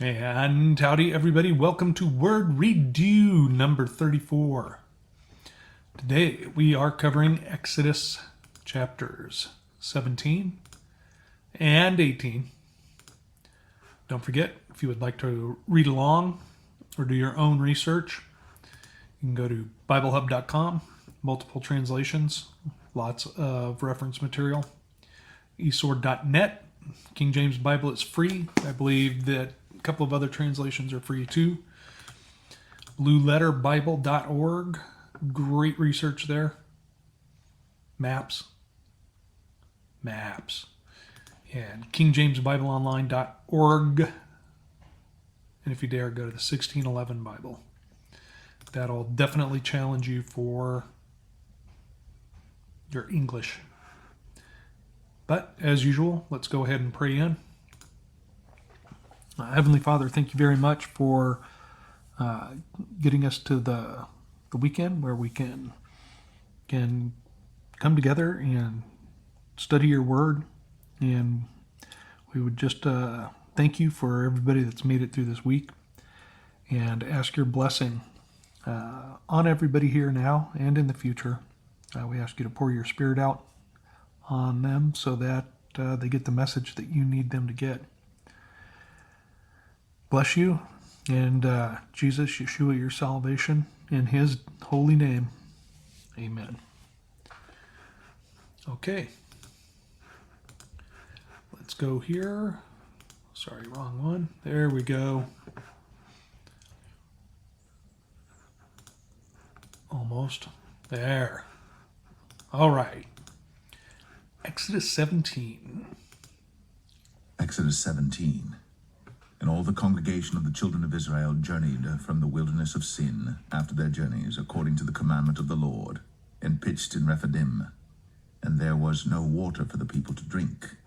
And howdy, everybody. Welcome to Word Redeux number 34. Today we are covering Exodus chapters 17 and 18. Don't forget, if you would like to read along or do your own research, you can go to BibleHub.com, multiple translations, lots of reference material. eSword.net, King James Bible is free. I believe that a couple of other translations are free too. BlueLetterBible.org, great research there. Maps. And KingJamesBibleOnline.org. And if you dare, go to the 1611 Bible. That'll definitely challenge you for your English. But as usual, let's go ahead and pray in. Heavenly Father, thank you very much for getting us to the weekend where we can come together and study your word. And we would just thank you for everybody that's made it through this week and ask your blessing on everybody here now and in the future. We ask you to pour your spirit out on them so that they get the message that you need them to get. Bless you, and Jesus, Yeshua, your salvation, in his holy name. Amen. Okay. Let's go here. Sorry, wrong one. There we go. Almost. There. All right. Exodus 17. Exodus 17. And all the congregation of the children of Israel journeyed from the wilderness of Sin after their journeys, according to the commandment of the Lord, and pitched in Rephidim. And there was no water for the people to drink.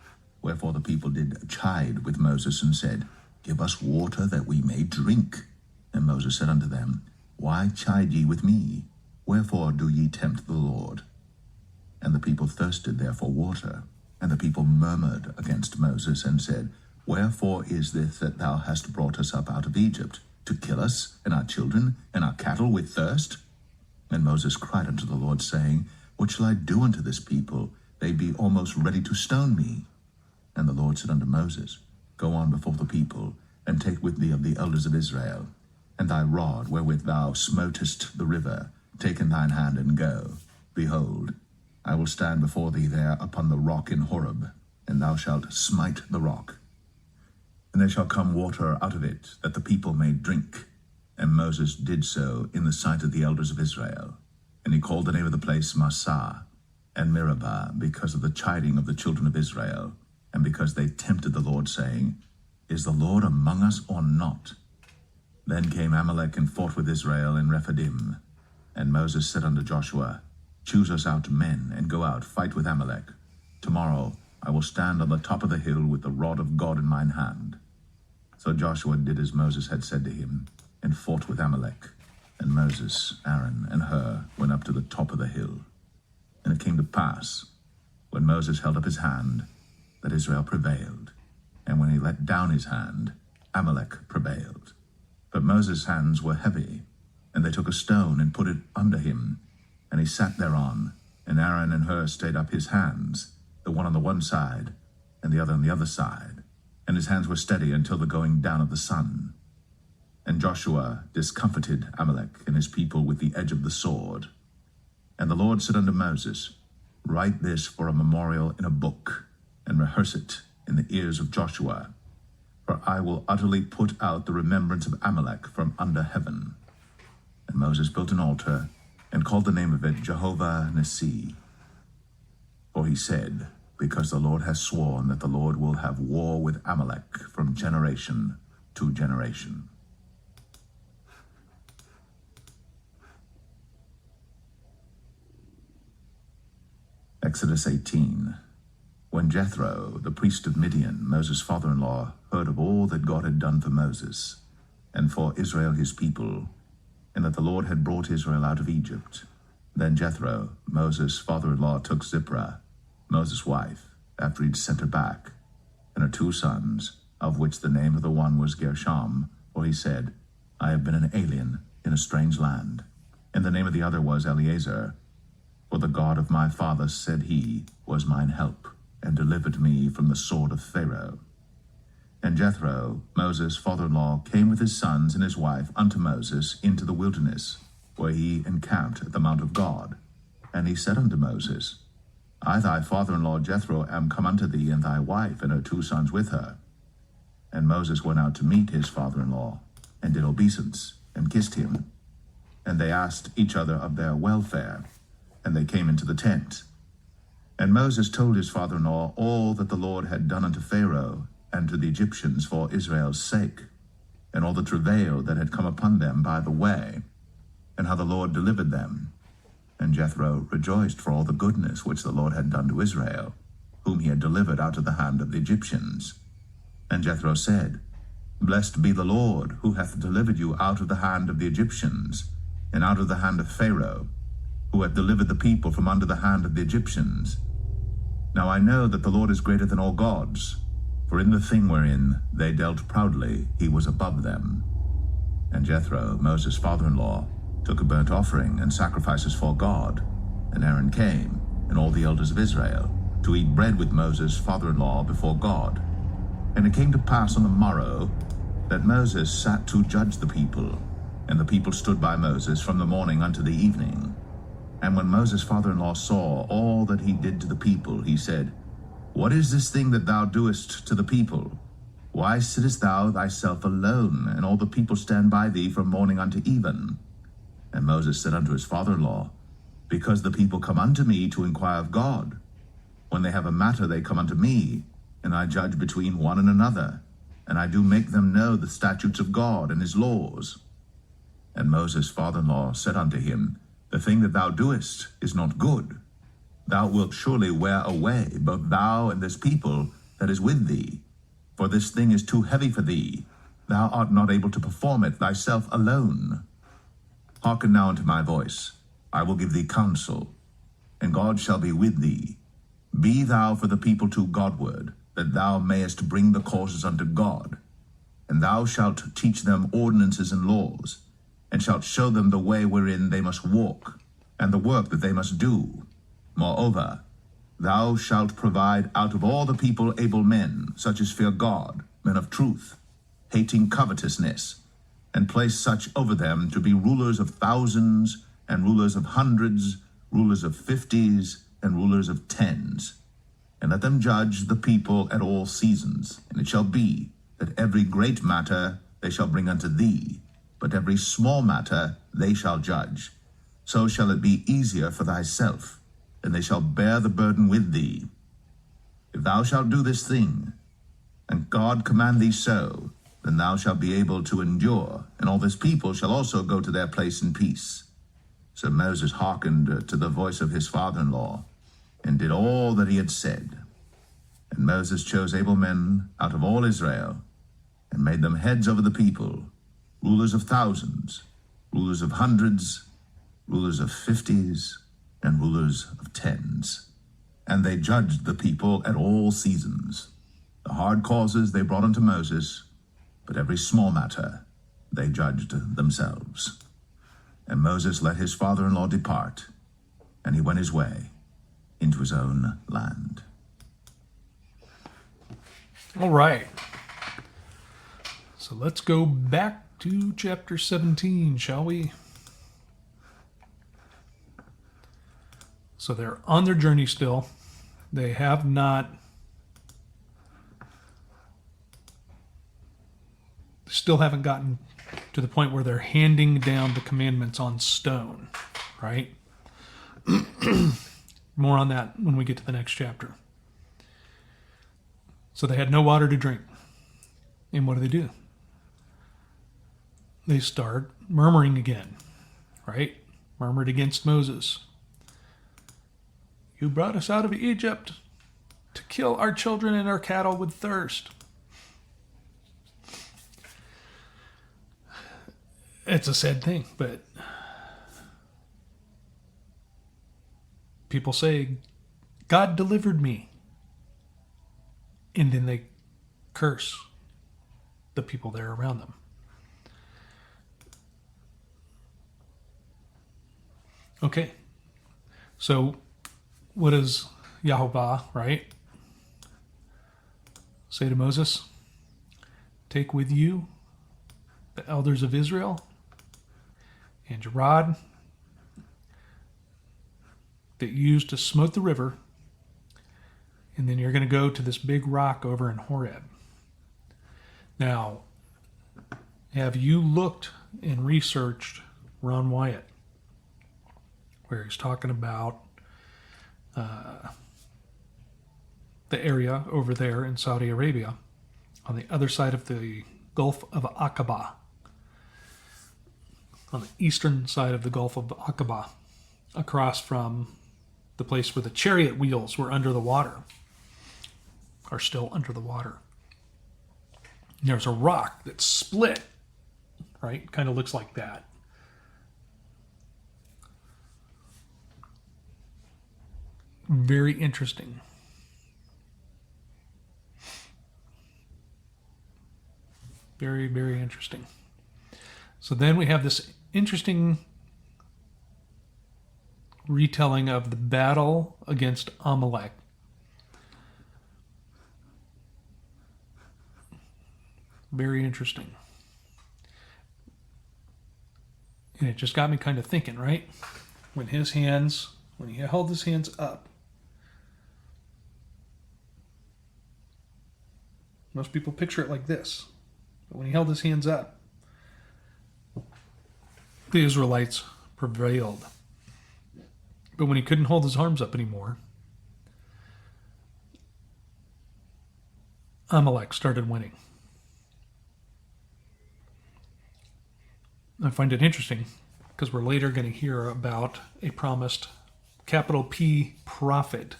Wherefore the people did chide with Moses, and said, Give us water that we may drink. And Moses said unto them, Why chide ye with me? Wherefore do ye tempt the Lord? And the people thirsted there for water. And the people murmured against Moses, and said, Wherefore is this that thou hast brought us up out of Egypt, to kill us, and our children, and our cattle with thirst? And Moses cried unto the Lord, saying, What shall I do unto this people? They be almost ready to stone me. And the Lord said unto Moses, Go on before the people, and take with thee of the elders of Israel, and thy rod wherewith thou smotest the river, take in thine hand, and go. Behold, I will stand before thee there upon the rock in Horeb, and thou shalt smite the rock. And there shall come water out of it, that the people may drink. And Moses did so in the sight of the elders of Israel. And he called the name of the place Massah and Meribah, because of the chiding of the children of Israel, and because they tempted the Lord, saying, Is the Lord among us or not? Then came Amalek and fought with Israel in Rephidim. And Moses said unto Joshua, Choose us out men, and go out, fight with Amalek. Tomorrow I will stand on the top of the hill with the rod of God in mine hand. So Joshua did as Moses had said to him, and fought with Amalek. And Moses, Aaron, and Hur went up to the top of the hill. And it came to pass, when Moses held up his hand, that Israel prevailed. And when he let down his hand, Amalek prevailed. But Moses' hands were heavy, and they took a stone and put it under him, and he sat thereon. And Aaron and Hur stayed up his hands, the one on the one side, and the other on the other side. And his hands were steady until the going down of the sun. And Joshua discomfited Amalek and his people with the edge of the sword. And the Lord said unto Moses, Write this for a memorial in a book, and rehearse it in the ears of Joshua. For I will utterly put out the remembrance of Amalek from under heaven. And Moses built an altar, and called the name of it Jehovah Nissi. For he said, Because the Lord has sworn that the Lord will have war with Amalek from generation to generation. Exodus 18. When Jethro, the priest of Midian, Moses' father-in-law, heard of all that God had done for Moses, and for Israel his people, and that the Lord had brought Israel out of Egypt, then Jethro, Moses' father-in-law, took Zipporah, Moses' wife, after he'd sent her back, and her 2 sons, of which the name of the one was Gershom, for he said, I have been an alien in a strange land. And the name of the other was Eleazar, for the God of my father, said he, was mine help, and delivered me from the sword of Pharaoh. And Jethro, Moses' father-in-law, came with his sons and his wife unto Moses into the wilderness, where he encamped at the mount of God. And he said unto Moses, I, thy father-in-law Jethro, am come unto thee, and thy wife and her 2 sons with her. And Moses went out to meet his father-in-law, and did obeisance, and kissed him. And they asked each other of their welfare, and they came into the tent. And Moses told his father-in-law all that the Lord had done unto Pharaoh and to the Egyptians for Israel's sake, and all the travail that had come upon them by the way, and how the Lord delivered them. And Jethro rejoiced for all the goodness which the Lord had done to Israel, whom he had delivered out of the hand of the Egyptians. And Jethro said, Blessed be the Lord, who hath delivered you out of the hand of the Egyptians, and out of the hand of Pharaoh, who hath delivered the people from under the hand of the Egyptians. Now I know that the Lord is greater than all gods, for in the thing wherein they dealt proudly he was above them. And Jethro, Moses' father-in-law, took a burnt offering and sacrifices for God. And Aaron came, and all the elders of Israel, to eat bread with Moses' father-in-law before God. And it came to pass on the morrow that Moses sat to judge the people, and the people stood by Moses from the morning unto the evening. And when Moses' father-in-law saw all that he did to the people, he said, What is this thing that thou doest to the people? Why sittest thou thyself alone, and all the people stand by thee from morning unto even? And Moses said unto his father-in-law, Because the people come unto me to inquire of God. When they have a matter, they come unto me, and I judge between one and another, and I do make them know the statutes of God and his laws. And Moses' father-in-law said unto him, The thing that thou doest is not good. Thou wilt surely wear away, both thou and this people that is with thee. For this thing is too heavy for thee. Thou art not able to perform it thyself alone. Hearken now unto my voice. I will give thee counsel, and God shall be with thee. Be thou for the people to Godward, that thou mayest bring the causes unto God. And thou shalt teach them ordinances and laws, and shalt show them the way wherein they must walk, and the work that they must do. Moreover, thou shalt provide out of all the people able men, such as fear God, men of truth, hating covetousness, and place such over them to be rulers of thousands, and rulers of hundreds, rulers of 50s, and rulers of 10s. And let them judge the people at all seasons. And it shall be that every great matter they shall bring unto thee, but every small matter they shall judge. So shall it be easier for thyself, and they shall bear the burden with thee. If thou shalt do this thing, and God command thee so, then thou shalt be able to endure, and all this people shall also go to their place in peace. So Moses hearkened to the voice of his father-in-law, and did all that he had said. And Moses chose able men out of all Israel, and made them heads over the people, rulers of thousands, rulers of hundreds, rulers of 50s, and rulers of 10s. And they judged the people at all seasons. The hard causes they brought unto Moses, but every small matter they judged themselves. And Moses let his father-in-law depart, and he went his way into his own land. All right. So let's go back to chapter 17, shall we? So they're on their journey still. They have not still haven't gotten to the point where they're handing down the commandments on stone, right? More on that when we get to the next chapter. So they had no water to drink. And what do? They start murmuring again, right? Murmured against Moses. You brought us out of Egypt to kill our children and our cattle with thirst. It's a sad thing, but people say, God delivered me. And then they curse the people there around them. Okay, so what does Yahovah, right, say to Moses? Take with you the elders of Israel and your rod that you used to smote the river, and then you're going to go to this big rock over in Horeb. Now, have you looked and researched Ron Wyatt, where he's talking about the area over there in Saudi Arabia on the other side of the Gulf of Aqaba, on the eastern side of the Gulf of Aqaba, across from the place where the chariot wheels were under the water, are still under the water. And there's a rock that's split, right? Kind of looks like that. Very interesting. Very, very interesting. So then we have this interesting retelling of the battle against Amalek. Very interesting. And it just got me kind of thinking, right? When he held his hands up, most people picture it like this. But when he held his hands up, the Israelites prevailed. But when he couldn't hold his arms up anymore, Amalek started winning. I find it interesting because we're later going to hear about a promised capital P prophet.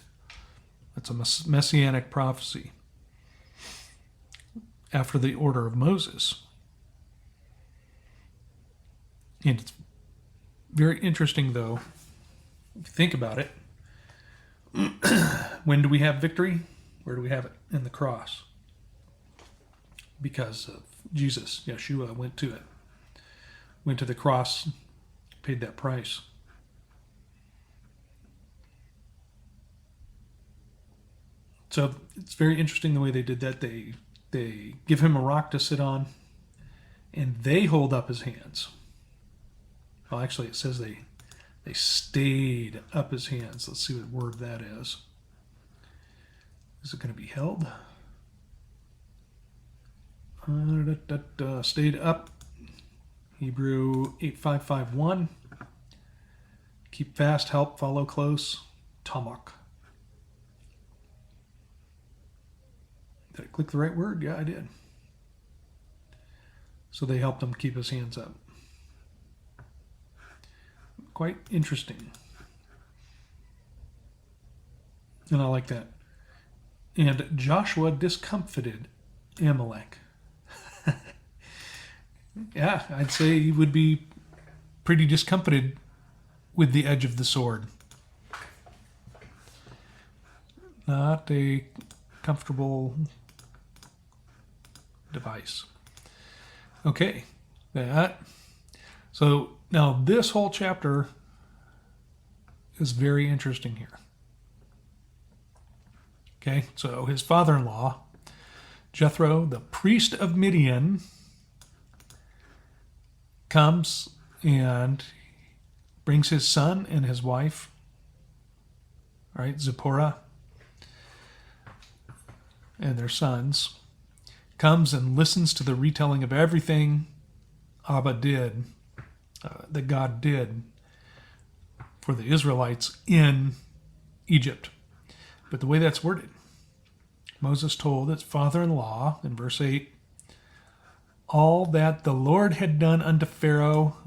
That's a messianic prophecy after the order of Moses. And it's very interesting, though, if you think about it. When do we have victory? Where do we have it? In the cross. Because of Jesus, Yeshua went to it. Went to the cross, paid that price. So it's very interesting the way they did that. They give him a rock to sit on, and they hold up his hands. Well, actually, it says they stayed up his hands. Let's see what word that is. Is it going to be held? Stayed up. Hebrew 8551. Keep fast, help, follow close. Tamach. Did I click the right word? Yeah, I did. So they helped him keep his hands up. Quite interesting. And I like that. And Joshua discomfited Amalek. Yeah, I'd say he would be pretty discomfited with the edge of the sword. Not a comfortable device. Okay, that. So now this whole chapter is very interesting here. Okay, so his father-in-law, Jethro, the priest of Midian, comes and brings his son and his wife, right, Zipporah, and their sons, comes and listens to the retelling of everything Abba did, that God did for the Israelites in Egypt. But the way that's worded, Moses told his father-in-law in verse 8, all that the Lord had done unto Pharaoh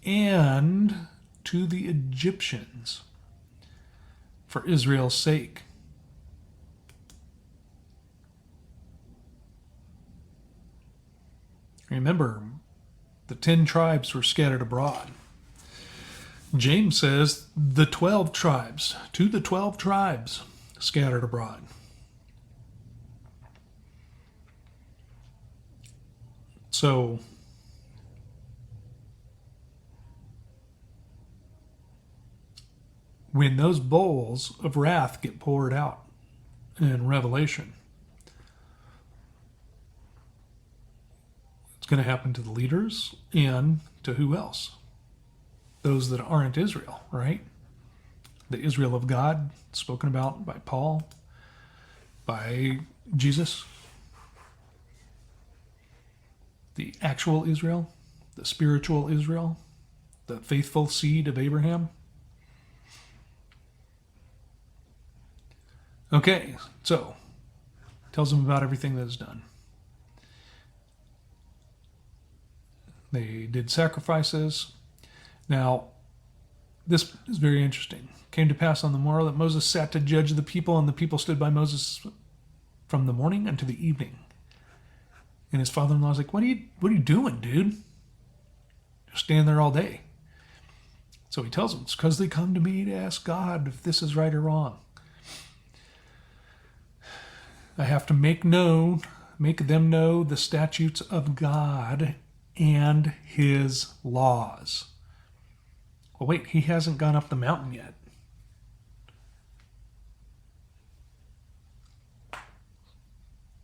and to the Egyptians for Israel's sake. Remember, the 10 tribes were scattered abroad. James says the 12 tribes, to the 12 tribes scattered abroad. So when those bowls of wrath get poured out in Revelation, it's going to happen to the leaders and to who else? Those that aren't Israel, right? The Israel of God spoken about by Paul, by Jesus, the actual Israel, the spiritual Israel, the faithful seed of Abraham. Okay, so tells them about everything that is done. They did sacrifices. Now, this is very interesting. Came to pass on the morrow that Moses sat to judge the people, and the people stood by Moses from the morning unto the evening. And his father-in-law was like, what are you doing, dude? Just stand there all day. So he tells them, it's because they come to me to ask God if this is right or wrong. I have to make them know the statutes of God and his laws. Well, wait, he hasn't gone up the mountain yet.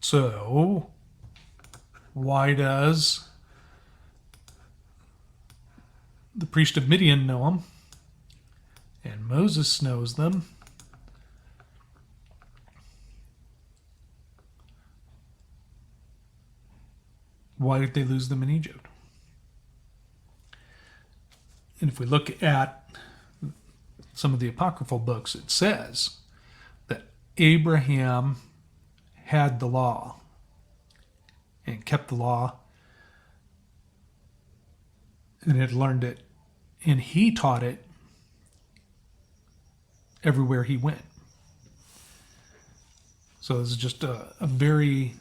So, why does the priest of Midian know them? And Moses knows them. Why did they lose them in Egypt? And if we look at some of the apocryphal books, it says that Abraham had the law and kept the law and had learned it, and he taught it everywhere he went. So this is just a very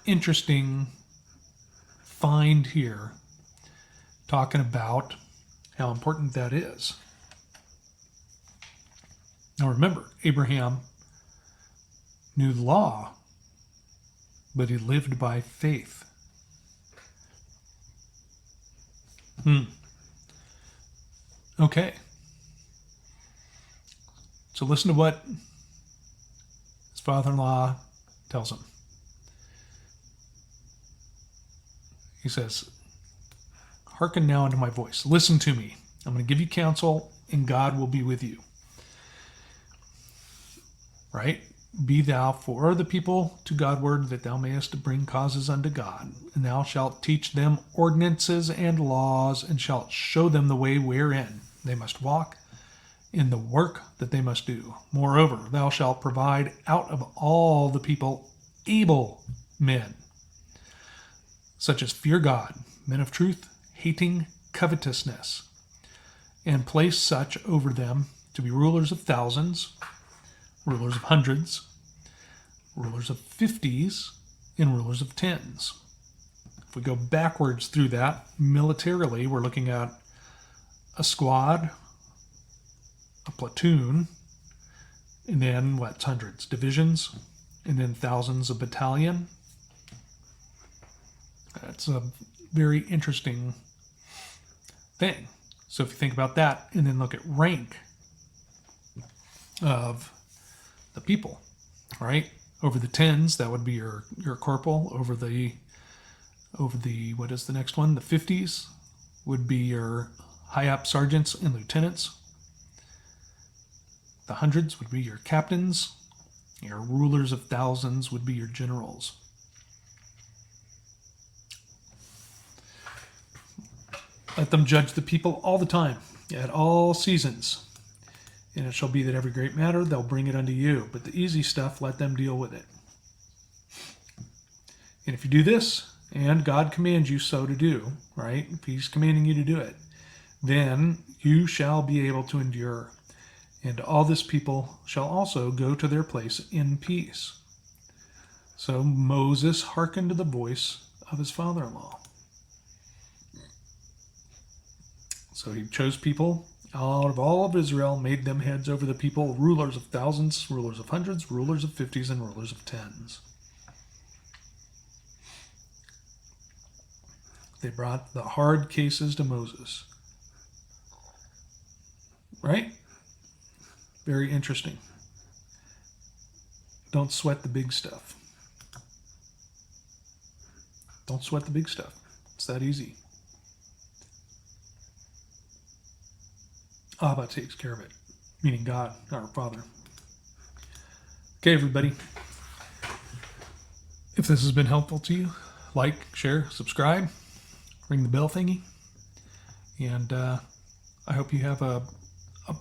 interesting find here, talking about how important that is. Now remember, Abraham knew the law, but he lived by faith. Okay. So listen to what his father-in-law tells him. He says, hearken now unto my voice. Listen to me. I'm going to give you counsel, and God will be with you. Right? Be thou for the people to Godward, that thou mayest bring causes unto God. And thou shalt teach them ordinances and laws, and shalt show them the way wherein they must walk, in the work that they must do. Moreover, thou shalt provide out of all the people able men, such as fear God, men of truth, hating covetousness, and place such over them to be rulers of thousands, rulers of hundreds, rulers of 50s, and rulers of 10s. If we go backwards through that, militarily, we're looking at a squad, a platoon, and then what's hundreds? Divisions, and then thousands, a battalion. That's a very interesting thing. So if you think about that, and then look at rank of the people, right? Over the 10s, that would be your corporal. Over the what is the next one? The 50s would be your high up sergeants and lieutenants. The hundreds would be your captains. Your rulers of thousands would be your generals. Let them judge the people all the time, at all seasons. And it shall be that every great matter they'll bring it unto you. But the easy stuff, let them deal with it. And if you do this, and God commands you so to do, right? If he's commanding you to do it, then you shall be able to endure. And all this people shall also go to their place in peace. So Moses hearkened to the voice of his father-in-law. So he chose people out of all of Israel, made them heads over the people, rulers of thousands, rulers of hundreds, rulers of 50s, and rulers of 10s. They brought the hard cases to Moses. Right? Very interesting. Don't sweat the big stuff. Don't sweat the big stuff. It's that easy. Abba takes care of it, meaning God, our Father. Okay, everybody. If this has been helpful to you, like, share, subscribe, ring the bell thingy, and I hope you have a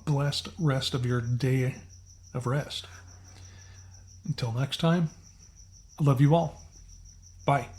blessed rest of your day of rest. Until next time, I love you all. Bye.